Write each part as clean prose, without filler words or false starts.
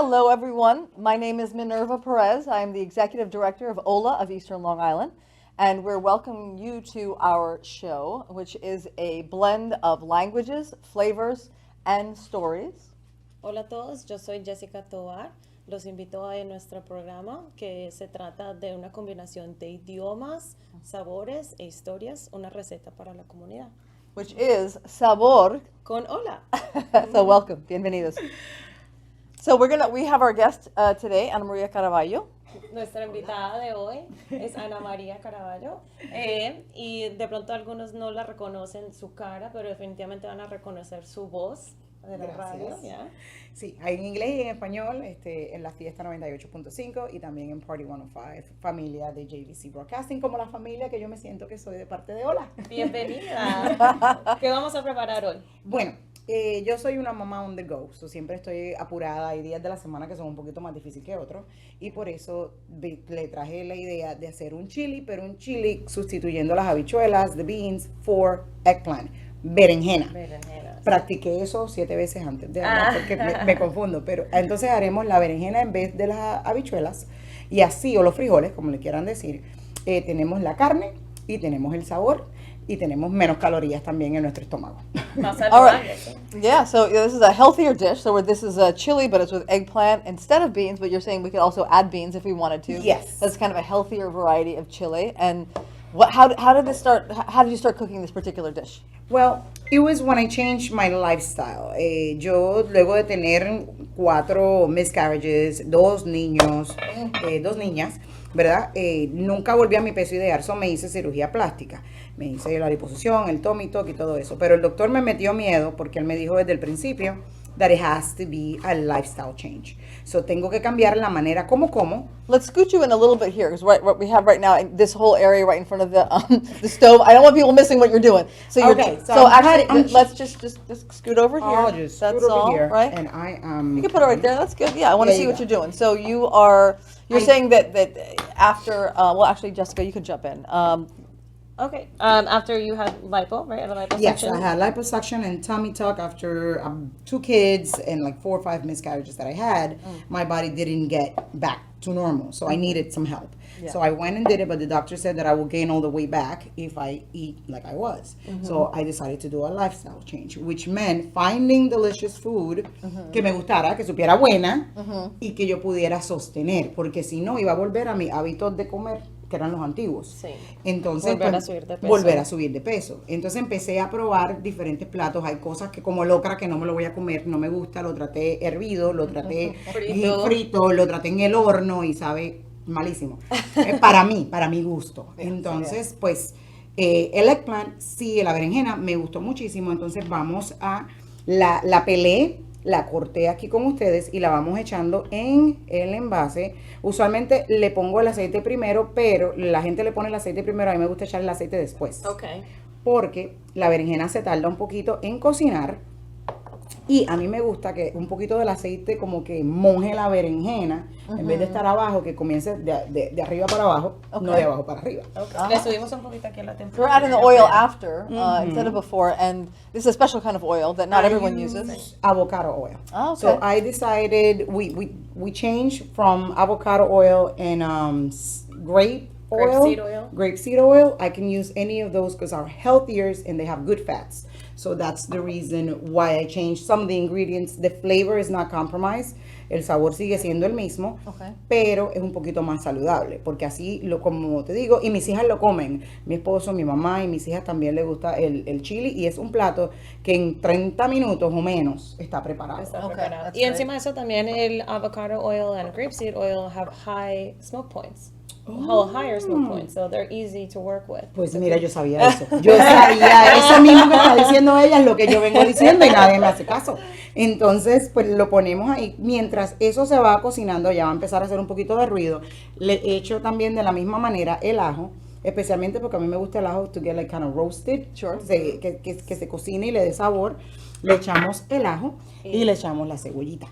Hello, everyone. My name is Minerva Perez. I am the Executive Director of OLA of Eastern Long Island, and we're welcoming you to our show, which is a blend of languages, flavors, and stories. Hola a todos, yo soy Jessica Tovar. Los invito a nuestro programa que se trata de una combinación de idiomas, sabores e historias, una receta para la comunidad. Which is Sabor. Con hola. So welcome, bienvenidos. So we have our guest today, Ana Maria Caraballo. Nuestra invitada de hoy es Ana Maria Caraballo y de pronto algunos no la reconocen su cara, pero definitivamente van a reconocer su voz de la radio. ¿Ya? Sí, hay en inglés y en español en la Fiesta 98.5 y también en Party 105, familia de JVC Broadcasting, como la familia que yo me siento que soy de parte de Hola. Bienvenida. ¿Qué vamos a preparar hoy? Bueno, yo soy una mamá on the go, siempre estoy apurada, hay días de la semana que son un poquito más difíciles que otros y por eso le traje la idea de hacer un chili, pero un chili sustituyendo las habichuelas, the beans, for eggplant, berenjena. Practiqué eso 7 veces antes de hablar porque me confundo, pero entonces haremos la berenjena en vez de las habichuelas y así, o los frijoles, como le quieran decir, tenemos la carne y tenemos el sabor y tenemos menos calorías también en nuestro estómago. All right. Yeah, so this is a healthier dish. So this is a chili, but it's with eggplant instead of beans, but you're saying we could also add beans if we wanted to. Yes. That's kind of a healthier variety of chili. And how did this start? How did you start cooking this particular dish? Well, it was when I changed my lifestyle. Yo, luego de tener 4 miscarriages, 2 niños, 2 niñas, ¿verdad? Nunca volví a mi peso ideal, so me hice cirugía plástica. Me hice la liposucción, el tummy tuck y todo eso. Pero el doctor me metió miedo porque él me dijo desde el principio that it has to be a lifestyle change. So tengo que cambiar la manera como. Let's scoot you in a little bit here, because what we have right now, in this whole area right in front of the stove. I don't want people missing what you're doing. So you're okay. So actually, let's just scoot over here. I'll just scoot over here, right? And I You can put it right there. That's good. Yeah, I want to see what you're doing. So you're saying that after. Well, actually, Jessica, you can jump in. Okay. After you had lipo, right? The liposuction? Yes, I had liposuction and tummy tuck after 2 kids and like 4 or 5 miscarriages that I had. My body didn't get back to normal, so I needed some help. Yeah. So I went and did it, but the doctor said that I will gain all the weight back if I eat like I was. So I decided to do a lifestyle change, which meant finding delicious food que me gustara, que supiera buena y que yo pudiera sostener, porque si no iba a volver a mi hábitos de comer que eran los antiguos. Sí. Entonces, volver a subir de peso. Volver a subir de peso. Entonces empecé a probar diferentes platos. Hay cosas que como el okra que no me lo voy a comer, no me gusta, lo traté hervido, lo traté frito, lo traté en el horno y sabe malísimo. Para mi gusto. Entonces, pues, el eggplant, sí, la berenjena me gustó muchísimo. Entonces vamos a, la pelé, la corté aquí con ustedes y la vamos echando en el envase. Usualmente le pongo el aceite primero, pero la gente le pone el aceite primero. A mí me gusta echar el aceite después. Okay. Porque la berenjena se tarda un poquito en cocinar. Y a mí me gusta que un poquito del aceite como que moje la berenjena, en vez de estar abajo, que comience de arriba para abajo, no de abajo para arriba. Okay. Le subimos un poquito aquí a la temperatura. So we're adding the oil after instead of before, and this is a special kind of oil that not everyone uses. Avocado oil. Oh, okay. So I decided we changed from avocado oil and grapeseed oil. I can use any of those because are healthier and they have good fats. So that's the reason why I changed some of the ingredients. The flavor is not compromised. El sabor sigue siendo el mismo, pero es un poquito más saludable, porque así, como te digo, y mis hijas lo comen. Mi esposo, mi mamá y mis hijas también les gusta el chili, y es un plato que en 30 minutos o menos está preparado. Y encima de eso también el avocado oil and grapeseed oil have high smoke points. Higher smoke points, so they're easy to work with. Pues mira, yo sabía eso. Yo sabía eso mismo que está diciendo ella, es lo que yo vengo diciendo y nadie me hace caso. Entonces, pues lo ponemos ahí. Mientras eso se va cocinando, ya va a empezar a hacer un poquito de ruido. Le echo también de la misma manera el ajo, especialmente porque a mí me gusta el ajo to get like kind of roasted, que se cocine y le dé sabor. Le echamos el ajo y le echamos la cebollita.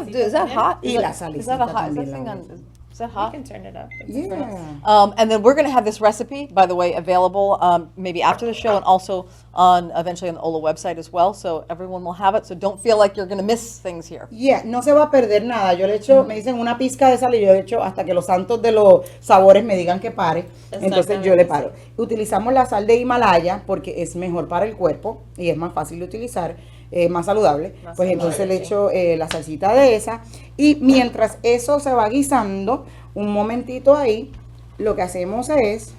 Is that hot? Y la salicita también. Is that You hot? can turn it up. Yeah. And then we're going to have this recipe, by the way, available maybe after the show and also eventually on the OLA website as well. So everyone will have it. So don't feel like you're going to miss things here. Yeah, no se va a perder nada. Yo le echo, me dicen una pizca de sal y yo le echo hasta que los santos de los sabores me digan que pare. Entonces yo le paro. Utilizamos la sal de Himalaya porque es mejor para el cuerpo y es más fácil de utilizar, más saludable. Más Pues saludable, entonces le sí. echo la salsita de esa. Y mientras eso se va guisando, un momentito ahí, lo que hacemos es,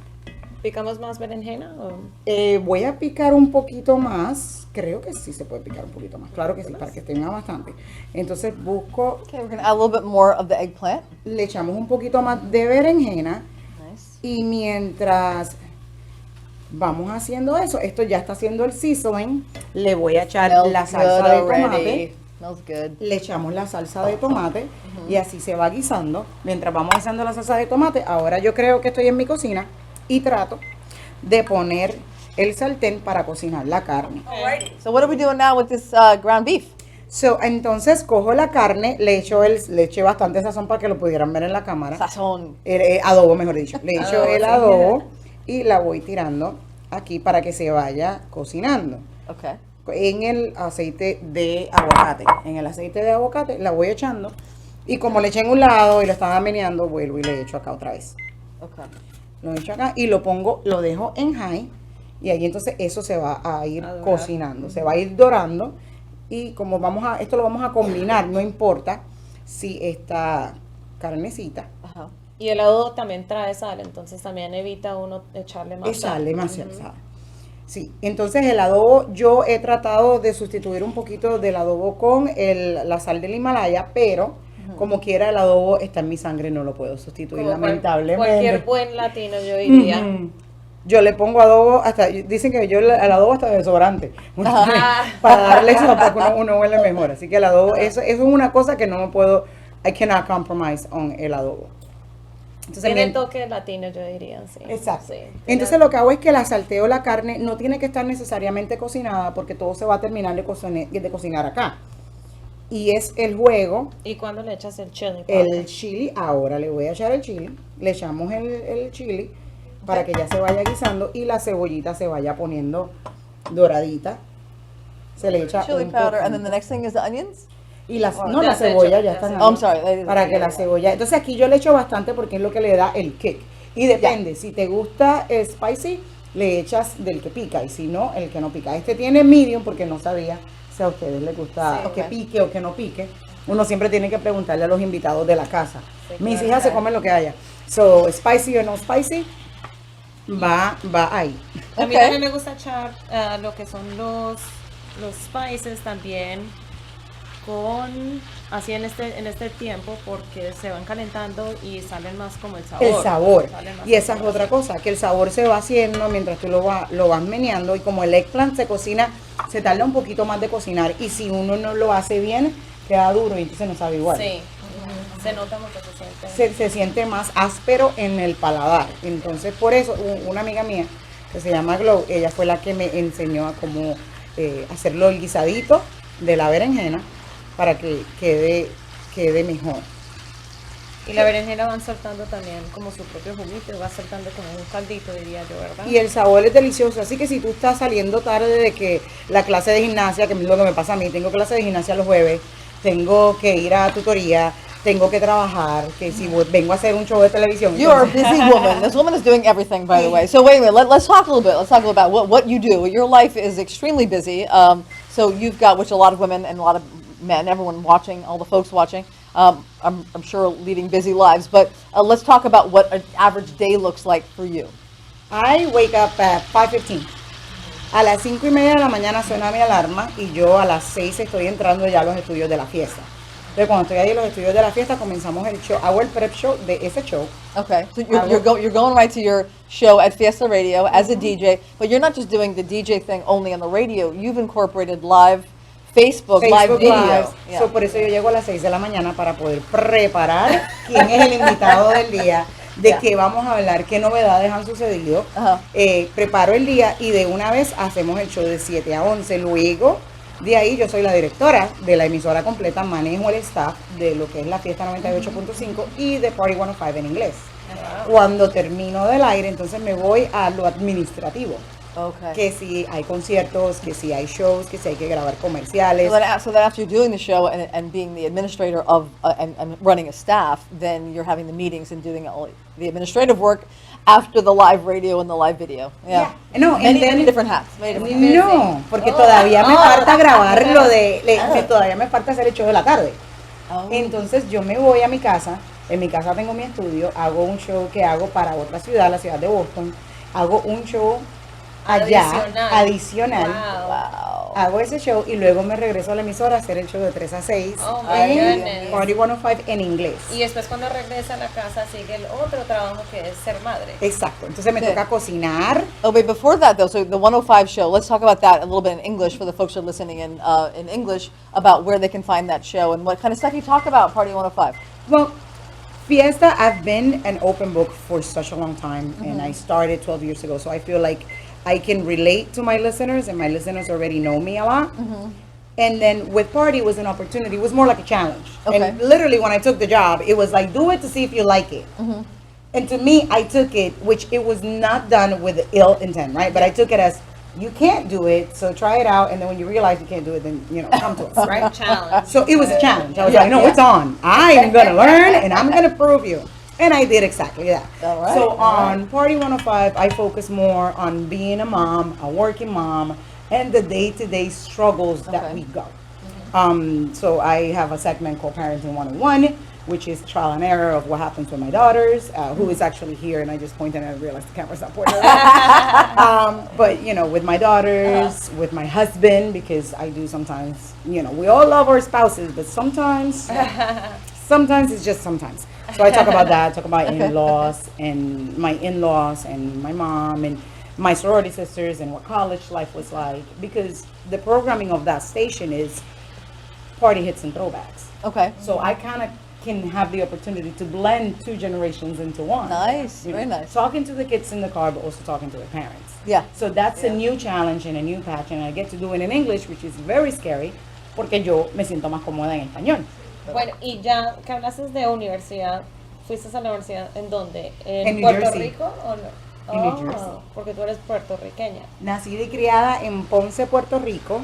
¿Picamos más berenjena? O? voy a picar un poquito más. Creo que sí se puede picar un poquito más. Claro que sí, para que tenga bastante. Entonces busco, Okay, we're going to add a little bit more of the eggplant. le echamos un poquito más de berenjena. Nice. Y mientras vamos haciendo eso, esto ya está haciendo el seasoning, le voy a echar Smells la salsa good de already. tomate, Smells good. le echamos la salsa de tomate y así se va guisando. Mientras vamos haciendo la salsa de tomate, ahora yo creo que estoy en mi cocina y trato de poner el sartén para cocinar la carne. So what are we doing now with this ground beef? So, entonces cojo la carne, le eché bastante sazón para que lo pudieran ver en la cámara. Sazón. Adobo, mejor dicho. Le echo Adobo, el sí. adobo y la voy tirando aquí para que se vaya cocinando. Okay. En el aceite de aguacate. En el aceite de aguacate la voy echando. Y como le eché en un lado y lo estaba meneando, vuelvo y le echo acá otra vez. Okay. Lo echo acá y lo pongo, lo dejo en high. Y ahí entonces eso se va a ir A dorar. cocinando. Se va a ir dorando. Y como esto lo vamos a combinar, no importa si esta carnecita Uh-huh. Y el adobo también trae sal, entonces también evita uno echarle más es sal, sal. demasiado sal. Sí, entonces el adobo, yo he tratado de sustituir un poquito del adobo con la sal del Himalaya, pero como quiera el adobo está en mi sangre, no lo puedo sustituir, Como lamentablemente. cualquier buen latino, yo diría. Ujú. Yo le pongo adobo hasta, dicen que yo el adobo hasta de desodorante, para darle eso para que uno huele mejor. Así que el adobo, eso es una cosa que no me puedo, I cannot compromise on el adobo. Entonces, Tiene mien- toque latino, yo diría, sí. Exacto. Sí, Entonces lo que hago es que la salteo la carne, no tiene que estar necesariamente cocinada porque todo se va a terminar de cocinar acá. Y es el juego, ¿Y cuándo le echas el chili? el chili, ahora le voy a echar el chili, le echamos el chili para que ya se vaya guisando y la cebollita se vaya poniendo doradita. Se le echa Chili un powder, and then poquito. the next thing is the onions? Y la Ya se cebolla echó, ya ya está se ahí. Oh, I'm sorry. Para que la cebolla. Entonces aquí yo le echo bastante porque es lo que le da el kick. Y depende, si te gusta spicy, le echas del que pica y si no, el que no pica. Este tiene medium porque no sabía si a ustedes les gusta Sí. que Ok. pique o que no pique. Uno siempre tiene que preguntarle a los invitados de la casa. Sí, Mis claro. hijas se comen lo que haya. So, spicy o no spicy, va ahí. A mí Ok. también me gusta echar lo que son los spices también así en este tiempo porque se van calentando y salen más como el sabor. El sabor. Sale más Y esa es sabor. otra cosa, que el sabor se va haciendo mientras tú lo vas meneando y como el eggplant se cocina, se tarda un poquito más de cocinar y si uno no lo hace bien, queda duro y entonces no sabe igual. Sí, se nota mucho, se siente. Se siente más áspero en el paladar. Entonces por eso una amiga mía que se llama Glow, ella fue la que me enseñó a cómo hacerlo el guisadito de la berenjena para que quede mejor. Y la berenjena van soltando también como su propio juguito, va soltando como un caldito, diría yo, ¿verdad? Y el sabor es delicioso, así que si tú estás saliendo tarde de que la clase de gimnasia, que es lo que me pasa a mí, tengo clase de gimnasia los jueves, tengo que ir a tutoría, tengo que trabajar, que si vengo a hacer un show de televisión. You are a busy woman. This woman is doing everything, by the way. So wait a minute. Let's talk a little bit. Let's talk about what you do. Your life is extremely busy. So you've got, which a lot of women and a lot of men, everyone watching, all the folks watching, I'm sure leading busy lives. But let's talk about what an average day looks like for you. I wake up at 5:15. A las 5:30 de la mañana suena mi alarma y yo a las 6 estoy entrando ya a los estudios de la fiesta. Entonces cuando estoy ahí en los estudios de la fiesta comenzamos el show, hago el prep show de ese show. Okay, so you're going right to your show at Fiesta Radio as a DJ, but you're not just doing the DJ thing only on the radio. You've incorporated live Facebook live video. Live. Yeah. So, por eso yo llego a las 6 de la mañana para poder preparar quién es el invitado del día, de qué vamos a hablar, qué novedades han sucedido. Ajá. Preparo el día y de una vez hacemos el show de 7 a 11. Luego De ahí yo soy la directora de la emisora completa, manejo el staff de lo que es la Fiesta 98.5 y de Party 105 en inglés. Cuando termino del aire, entonces me voy a lo administrativo. Okay. Que si hay conciertos, que si hay shows, que si hay que grabar comerciales. So then after you're doing the show and being the administrator of and running a staff, then you're having the meetings and doing all the administrative work after the live radio and the live video. Yeah. No, many different hats. No, porque todavía me falta grabar todavía me falta hacer el show de la tarde. Oh. Entonces yo me voy a mi casa, en mi casa tengo mi estudio, hago un show que hago para otra ciudad, la ciudad de Boston, hago un show allá, adicional. Wow. Hago ese show y luego me regreso a la emisora a hacer el show de 3 a 6 en Party 105 en inglés. Y después cuando regresa a la casa sigue el otro trabajo que es ser madre. Exacto, entonces me toca cocinar. Oh, but before that though, so the 105 show, let's talk about that a little bit in English for the folks who are listening in English about where they can find that show and what kind of stuff you talk about Party 105. Well, Fiesta, I've been an open book for such a long time, and I started 12 years ago, so I feel like I can relate to my listeners, and my listeners already know me a lot. And then with Party, it was an opportunity. It was more like a challenge. Okay. And literally, when I took the job, it was like, do it to see if you like it. And to me, I took it, which it was not done with ill intent, right? But I took it as, you can't do it, so try it out. And then when you realize you can't do it, then, come to us, right? Challenge. So it was a challenge. I was like, no, it's on. I'm going to learn, and I'm going to prove you. And I did exactly that. All right, So all on Party 105, I focus more on being a mom, a working mom, and the day-to-day struggles that we go. So I have a segment called Parenting 101, which is trial and error of what happens with my daughters, who is actually here, and I just pointed and I realized the camera's not pointing. But, with my daughters, with my husband, because I do sometimes, we all love our spouses, but sometimes it's just sometimes. So I talk about that, talk about in-laws and my mom and my sorority sisters and what college life was like, because the programming of that station is party hits and throwbacks. Okay. So I kind of can have the opportunity to blend two generations into one. Nice, very nice. Talking to the kids in the car, but also talking to their parents. Yeah. So that's a new challenge and a new patch, and I get to do it in English, which is very scary, porque yo me siento más cómoda en español. Bueno, y ya que hablaste de universidad, ¿fuiste a la universidad en dónde? En New Puerto Jersey. Rico o no? En New Jersey. Porque tú eres puertorriqueña. Nacida y criada en Ponce, Puerto Rico.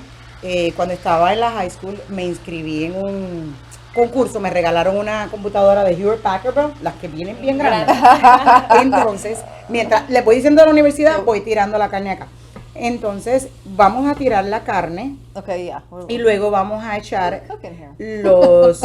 Cuando estaba en la high school me inscribí en un concurso, me regalaron una computadora de Hewlett Packard, bro, las que vienen bien grandes. Entonces, mientras le voy diciendo a la universidad, voy tirando la carne acá. Entonces, vamos a tirar la carne Okay, yeah. y luego vamos a echar Cooking here. los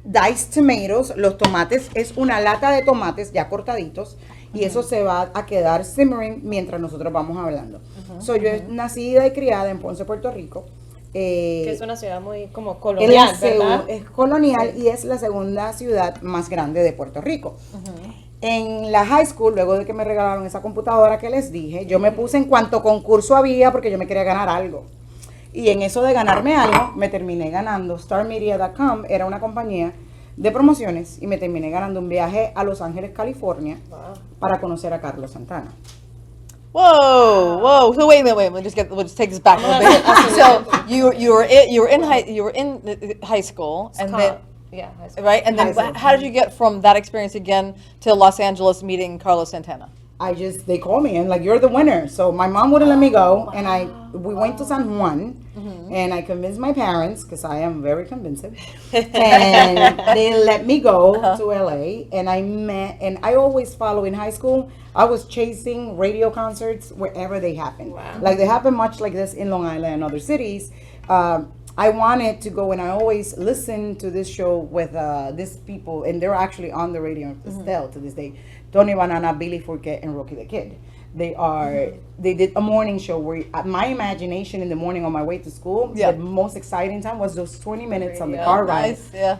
diced tomatoes, los tomates, es una lata de tomates ya cortaditos y eso se va a quedar simmering mientras nosotros vamos hablando. Soy yo nacida y criada en Ponce, Puerto Rico. Que es una ciudad muy como Es, colonial, ¿verdad? es colonial y es la segunda ciudad más grande de Puerto Rico. En la high school, luego de que me regalaron esa computadora que les dije, yo me puse en cuanto concurso había porque yo me quería ganar algo. Y en eso de ganarme algo, me terminé ganando. StarMedia.com era una compañía de promociones y me terminé ganando un viaje a Los Ángeles, California, para conocer a Carlos Santana. Whoa. So wait a minute. We'll just take this back a little bit. So you were in high school, and then Yeah, high school. right, and then High school. how did you get from that experience again to Los Angeles meeting Carlos Santana? They called me and like, you're the winner. So my mom wouldn't let me go, and we went to San Juan, and I convinced my parents, because I am very convincing, and they let me go to LA, and I always follow in high school, I was chasing radio concerts wherever they happen. Like they happen much like this in Long Island and other cities. I wanted to go, and I always listen to this show with these people, and they're actually on the radio still to this day. Tony Banana, Billy Fourquet, and Rocky the Kid. They did a morning show where my imagination in the morning on my way to school, the most exciting time was those 20 minutes on the car ride. Nice, yeah.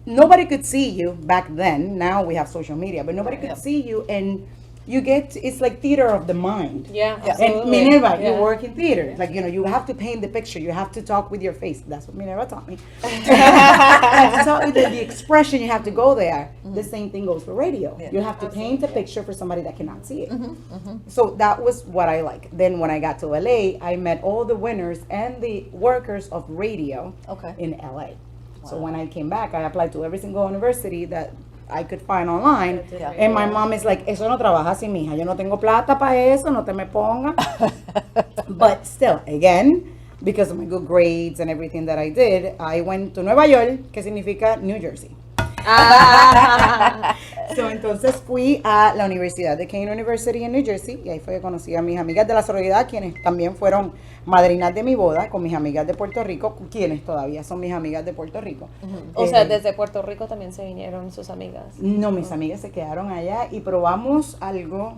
Nobody could see you back then. Now we have social media, but nobody could see you, and it's like theater of the mind. Yeah, And absolutely. Minerva, you Yeah. work in theater. Like, you have to paint the picture. You have to talk with your face. That's what Minerva taught me. You have to talk with the expression. You have to go there. The same thing goes for radio. Yeah. You have to paint a picture for somebody that cannot see it. So that was what I like. Then when I got to LA, I met all the winners and the workers of radio Okay. in LA. So when I came back, I applied to every single university that I could find online. Yeah. And my mom is like, eso no trabaja así, mija. Yo no tengo plata para eso, no te me ponga. But still, again, because of my good grades and everything that I did, I went to Nueva York, que significa New Jersey. So, entonces fui a la Universidad de Kane University en New Jersey y ahí fue que conocí a mis amigas de la sororidad, quienes también fueron madrinas de mi boda, con mis amigas de Puerto Rico, quienes todavía son mis amigas de Puerto Rico. O sea, desde Puerto Rico también se vinieron sus amigas. No, mis amigas se quedaron allá y probamos algo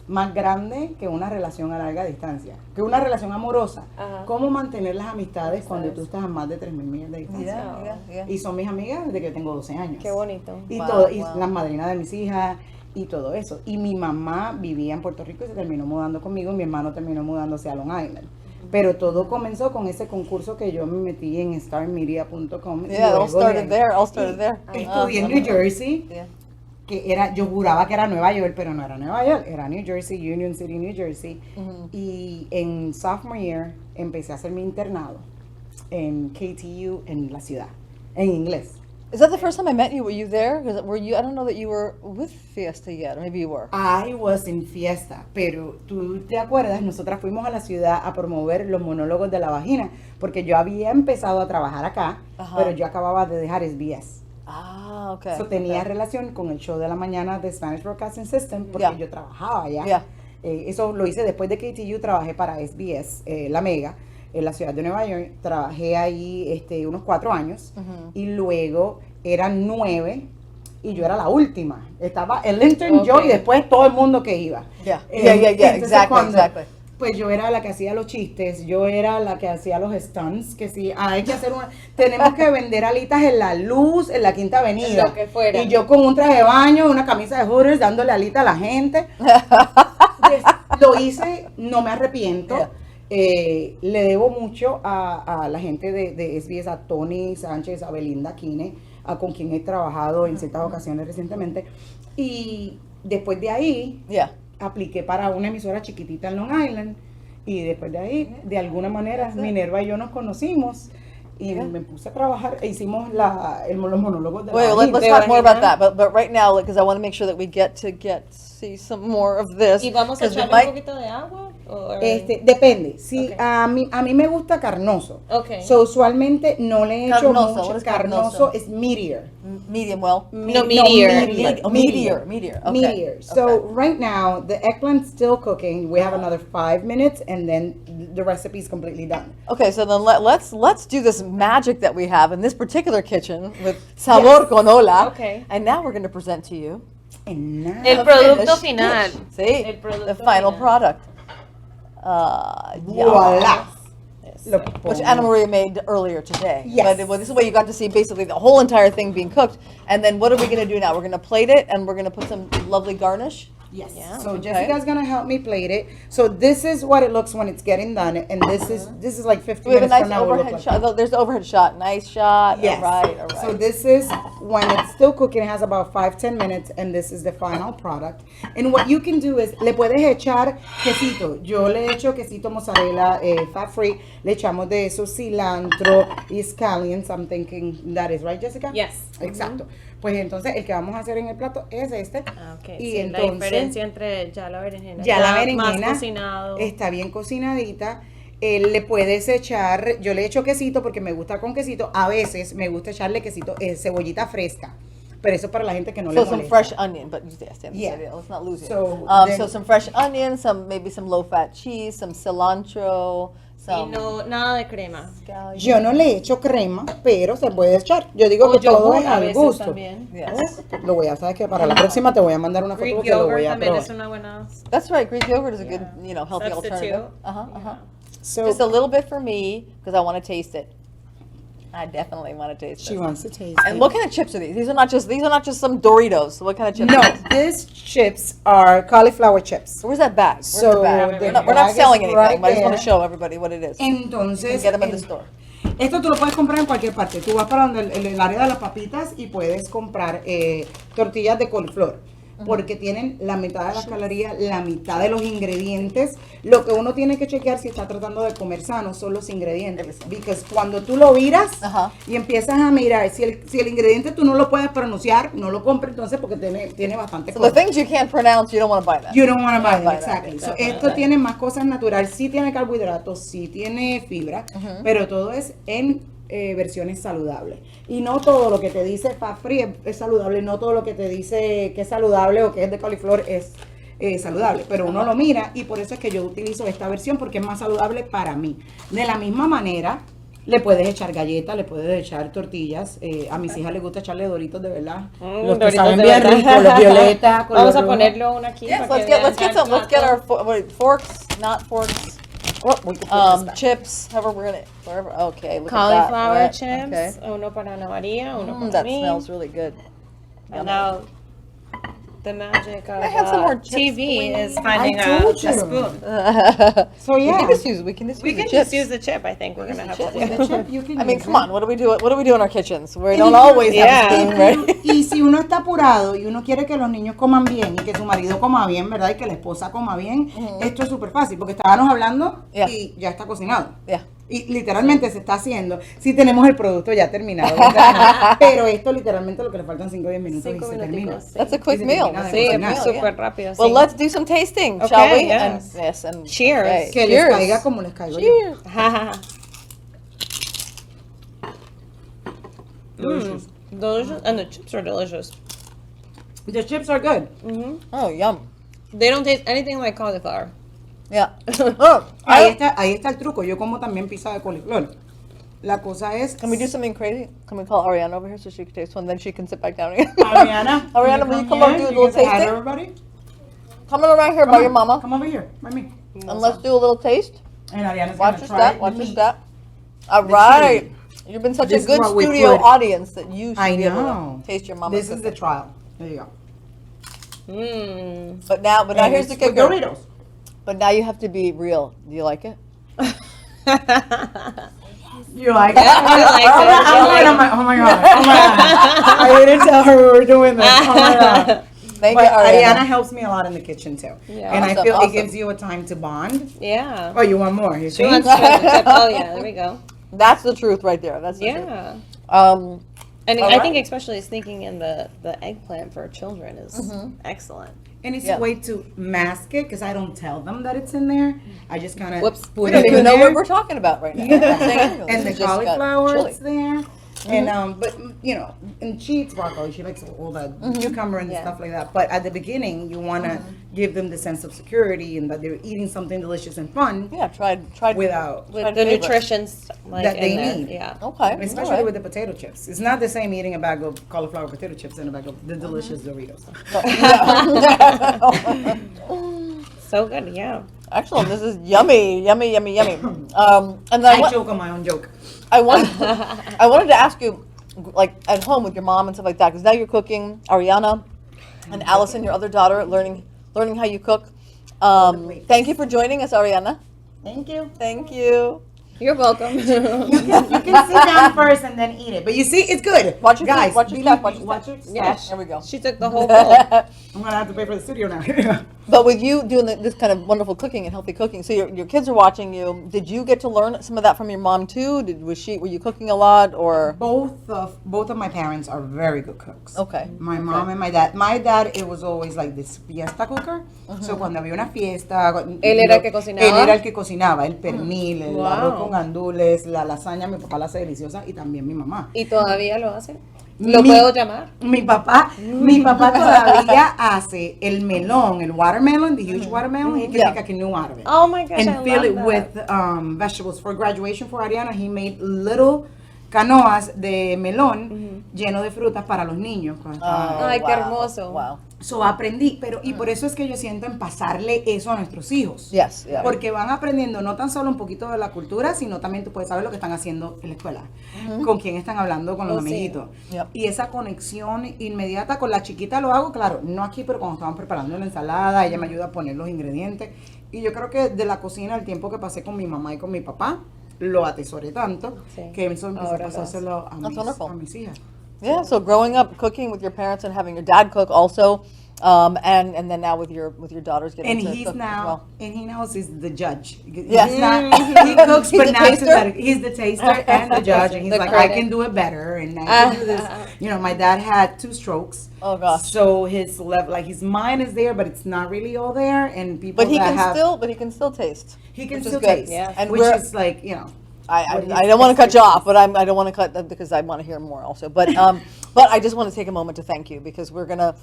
más grande que una relación a larga distancia, que una relación amorosa. Ajá. Cómo mantener las amistades cuando tú estás a más de 3,000 millas de distancia. Y son mis amigas desde que yo tengo 12 años. Qué bonito. Y, Wow, y wow. las madrinas de mis hijas y todo eso. Y mi mamá vivía en Puerto Rico y se terminó mudando conmigo y mi hermano terminó mudándose a Long Island. Pero todo comenzó con ese concurso que yo me metí en starmedia.com. Yeah, it all started there. All started there. Estudié en New Jersey, Yeah. que era, yo juraba que era Nueva York, pero no era Nueva York, era New Jersey, Union City, New Jersey. Y en sophomore year empecé a hacer mi internado en KTU en la ciudad, en inglés. Is that the first time I met you? Were you there? 'Cause were you? I don't know that you were with Fiesta yet. Or maybe you were. I was in Fiesta, pero tú te acuerdas, nosotras fuimos a la ciudad a promover los monólogos de la vagina, porque yo había empezado a trabajar acá, Ajá. pero yo acababa de dejar SBS. Ah, okay. Eso tenía okay. relación con el show de la mañana de Spanish Broadcasting System, porque Yeah. yo trabajaba allá. Yeah. Eso lo hice después de KTU, trabajé para SBS, La Mega, en la ciudad de Nueva York. Trabajé ahí unos 4 años y luego eran 9 y yo era la última. Estaba el intern, yo y después todo el mundo que iba. Yeah. Yeah. Entonces, Exactly. Exactly. Pues yo era la que hacía los chistes, yo era la que hacía los stunts, que sí, hay que hacer tenemos que vender alitas en la luz, en la Quinta Avenida. Lo que fuera. Y yo con un traje de baño, una camisa de Hooters, dándole alita a la gente. Lo hice, no me arrepiento. Yeah. Le debo mucho a la gente de SBS, a Tony Sánchez, a Belinda Quine, con quien he trabajado en ciertas ocasiones recientemente. Y después de ahí, Yeah. apliqué para una emisora chiquitita en Long Island y después de ahí, de alguna manera, Minerva y yo nos conocimos y me puse a trabajar e hicimos los monólogos de la Wait, vagina. let's talk more about that. But right now, because I want to make sure that we see some more of this. ¿Y vamos a 'cause we echarle might- un poquito de agua? Depende. Si Ok. a mí me gusta carnoso. Ok. So, usualmente no le echo Carnoso, what mucho. is Carnoso carnoso? es meteor. Medium well. No, meteor. Meteor. Okay. Meteor. So Okay. right now the eggplant's still cooking. We have another 5 minutes and then the recipe is completely done. Okay, so then let's do this magic that we have in this particular kitchen with Sabor con OLA. Okay. And now we're going to present to you And now, El the producto finished final. dish. See, El producto the final final. product. voila. Lo Which pongo. Ana Maria made earlier today. Yes. But this is where you got to see basically the whole entire thing being cooked. And then what are we going to do now? We're going to plate it and we're going to put some lovely garnish. Yes. Yeah, So okay. Jessica's gonna help me plate it. So this is what it looks when it's getting done, and this is like 15 We have a minutes nice from now. It will look overhead like shot. There's the overhead shot. Nice shot. Yes. All right. All right. So this is when it's still cooking. It has about 5-10 minutes, and this is the final product. And what you can do is le puedes echar quesito. Yo le echo quesito mozzarella, fat free. Le echamos de eso cilantro y scallions. I'm thinking that is right, Jessica. Yes. Exacto. Pues entonces el que vamos a hacer en el plato es este. Ah, ok. Y Sí, entonces, la diferencia entre ya la berenjena. ya la más berenjena cocinado. está bien cocinadita. Le puedes echar, yo le echo quesito porque me gusta con quesito. A veces me gusta echarle quesito, cebollita fresca. Pero eso para la gente que no le So some molesta. fresh onion, but Yeah. let's not lose it. So So then- some fresh onion, maybe some low-fat cheese, some cilantro, Y some no, nada de crema. scallions. Yo no le echo crema, pero se puede echar. Yo digo O que todo yogur es a al veces gusto. también. Yes. Lo voy a, sabes que para la próxima te voy a mandar una foto Greek porque lo yogurt voy a también probar. es una buena. That's right. Greek yogurt is a good, Yeah. healthy Substitute. alternative. Uh-huh. So, Just a little bit for me because I want to taste it. I definitely want to taste She this. wants to taste And it. what kind of chips are these? These are not just some Doritos. So what kind of chips? No, are these? these chips are cauliflower chips. Where's that bag? Where's So the bag? the We're not bag is selling anything, right but I just want to there. show everybody what it is. You can Entonces, get them in the store. esto tú lo puedes comprar en cualquier parte. Tú vas para donde el área de las papitas y puedes comprar tortillas de coliflor. Porque tienen la mitad de las calorías, la mitad de los ingredientes. Lo que uno tiene que chequear si está tratando de comer sano son los ingredientes. Porque cuando tú lo viras Ajá. y empiezas a mirar, si el ingrediente tú no lo puedes pronunciar, no lo compres entonces porque tiene bastante So the cosas. things you can't pronounce, you don't want to buy that. You don't want to buy them, buy that, exactly. So, exactly. esto tiene más cosas naturales, sí tiene carbohidratos, sí tiene fibra, pero todo es en versiones saludables. Y no todo lo que te dice fat free es saludable, no todo lo que te dice que es saludable o que es de coliflor es saludable, pero uno lo mira y por eso es que yo utilizo esta versión porque es más saludable para mí. De la misma manera, le puedes echar galletas, le puedes echar tortillas. A mis hijas les gusta echarle doritos de verdad. Los que Doritos saben de bien verdad. ricos, los violetas. color Vamos a rojo. ponerlo uno aquí. Yes, para let's que get vean el let's get our plato. forks, not forks. Oh, we can put this back. Chips, however we're gonna, wherever. Okay, look Cauliflower at that. chips. Okay. Uno para Ana Maria, uno para That mí. smells really good. And now the magic of I have some more chips, TV please. is finding I a told you. So So we yeah. can just use We can the just chips. use the chip, I think we're gonna have to chips. do. The chip, you can I mean, use come it. on, what do we do? What do we do in our kitchens? We And don't if you- always Yeah. have a spoon, right? Y si uno está apurado y uno quiere que los niños coman bien y que su marido coma bien, ¿verdad? Y que la esposa coma bien, esto es súper fácil porque estábamos hablando Yeah. y ya está cocinado. Yeah. Y literalmente se está haciendo. Sí tenemos el producto ya terminado, ¿verdad? Pero esto literalmente lo que le faltan 5 o 10 minutos 5 y se termina. minuticos, sí. That's a quick se meal. termina de Sí, cocinar. es súper rápido. Well, sí. let's do some tasting, Okay, shall we? yes. And Cheers. okay. Que les caiga como les caigo yo. Cheers. Delicious. Delicious, and the chips are delicious. The chips are good. Oh, yum. They don't taste anything like cauliflower. Yeah. Oh, Ahí está el truco. Yo como también pizza de coliflor. La cosa es... Can we do something crazy? Can we call Ariana over here so she can taste one, then she can sit back down again? Ariana, Ariana, will you come over and do a little say hi to tasting? everybody? Coming around here by your mama, Come over here, by me. and let's do a little taste. And Ariana's Watch gonna your try step. Watch the your meat. step. All The right. chili. You've been such This a is good what we studio put. audience that you should I be able know. to taste your mama's This is the cooking. trial. There you go. Mmm. But now And here's the it's with kicker. Doritos. But now you have to be real. Do you like it? You like it? I like it. Oh my god. Oh my god. I didn't tell her we were doing this. Oh my god. Thank But you, Ariana. Ariana helps me a lot in the kitchen too. Yeah. And I Awesome, feel awesome. it gives you a time to bond. Yeah. Oh, you want more? You She see? wants to try the chip. Oh yeah, there we go. That's the truth right there. That's the truth. Yeah. And All I right. think especially sneaking in the eggplant for children is excellent. And it's Yeah. a way to mask it because I don't tell them that it's in there. I just kind of Whoops. put We don't it in even know there. what we're talking about right now. We're not saying anything. And the This is just got cauliflower chili. is there. And but you know, and she eats broccoli. She likes all the cucumber and Yeah. stuff like that. But at the beginning, you want to give them the sense of security and that they're eating something delicious and fun Yeah, tried without With tried the flavor. nutrition like That they in there. need. Yeah. Okay. especially all right. with the potato chips. It's not the same eating a bag of cauliflower potato chips and a bag of the delicious Doritos. So good. Yeah. Excellent. This is yummy, yummy, yummy, yummy. And then I joke on my own joke. I wanted to ask you, like at home with your mom and stuff like that, because now you're cooking. Ariana and Allison, your other daughter, learning how you cook. Thank you for joining us, Ariana. Thank you. Thank you. You're welcome. You can sit down first and then eat it. But you see, it's good. Watch your Guys, feet, watch your be step, like- watch your your Yeah. step. There we go. She took the whole bowl. I'm gonna have to pay for the studio now. But with you doing this kind of wonderful cooking and healthy cooking, so your kids are watching you. Did you get to learn some of that from your mom too? Were you cooking a lot or? Both of my parents are very good cooks. Okay. My mom and my dad. My dad, it was always like this fiesta cooker. So cuando había una fiesta, Él era el que cocinaba. Él era el que cocinaba, el pernil, el Wow. arroz con gandules, la lasaña, mi papá la hace deliciosa y también mi mamá. ¿Y todavía lo hace? ¿Lo Mi- puedo llamar? Mi papá todavía hace el melón, el watermelon, the huge watermelon. He can Yeah. make a canoe out of it. Oh my gosh, I And fill love it that. with vegetables. For graduation for Ariana, he made little canoas de melón lleno de frutas para los niños. Ay, qué hermoso. Wow. So aprendí, y por eso es que yo siento en pasarle eso a nuestros hijos. Yes, yeah. Porque van aprendiendo no tan solo un poquito de la cultura, sino también tú puedes saber lo que están haciendo en la escuela, con quién están hablando, con los Oh, sí. amiguitos. Yep. Y esa conexión inmediata con la chiquita lo hago, claro, no aquí, pero cuando estaban preparando la ensalada, ella me ayuda a poner los ingredientes. Y yo creo que de la cocina, el tiempo que pasé con mi mamá y con mi papá, lo atesoré tanto Sí. que eso empecé a Ahora pasárselo a That's wonderful. a mis hijas. Yeah, so growing up cooking with your parents and having your dad cook also, and then now with your daughters getting And to he's cook as now, well. and he knows he's the judge. Yes. He's not, he cooks, He's but the not taster? to that. He's the taster and the judge, and he's The like, I critic. can do it better, and I can do this. You know, my dad had 2 strokes. Oh, gosh. So his level, like his mind is there, but it's not really all there. And people But he that can have, still taste. he can which is still good. taste, Yes. And which we're- is like, you know. I don't want to cut you off, but I don't want to cut that because I want to hear more also. But but I just want to take a moment to thank you because we're gonna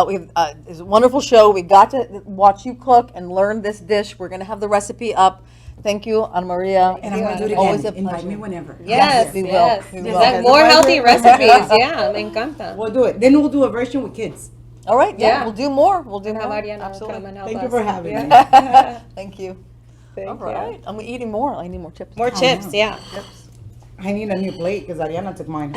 we have it's a wonderful show. We got to watch you cook and learn this dish. We're gonna have the recipe up. Thank you, Ana Maria. And I'm going to do it Always again. a Invite pleasure. me whenever. Yes, we will. yes. We There's will. like more healthy recipes. Yeah, me encanta. We'll do it. Then we'll do a version with kids. All right, yeah, Yeah. we'll do more. We'll do Ana more. Maria, no, Absolutely. come and help Thank you us. for having Yeah. me. Thank you. Thank All you. right, I'm eating more. I need more chips. More chips, know. yeah. I need a new plate because Ariana took mine.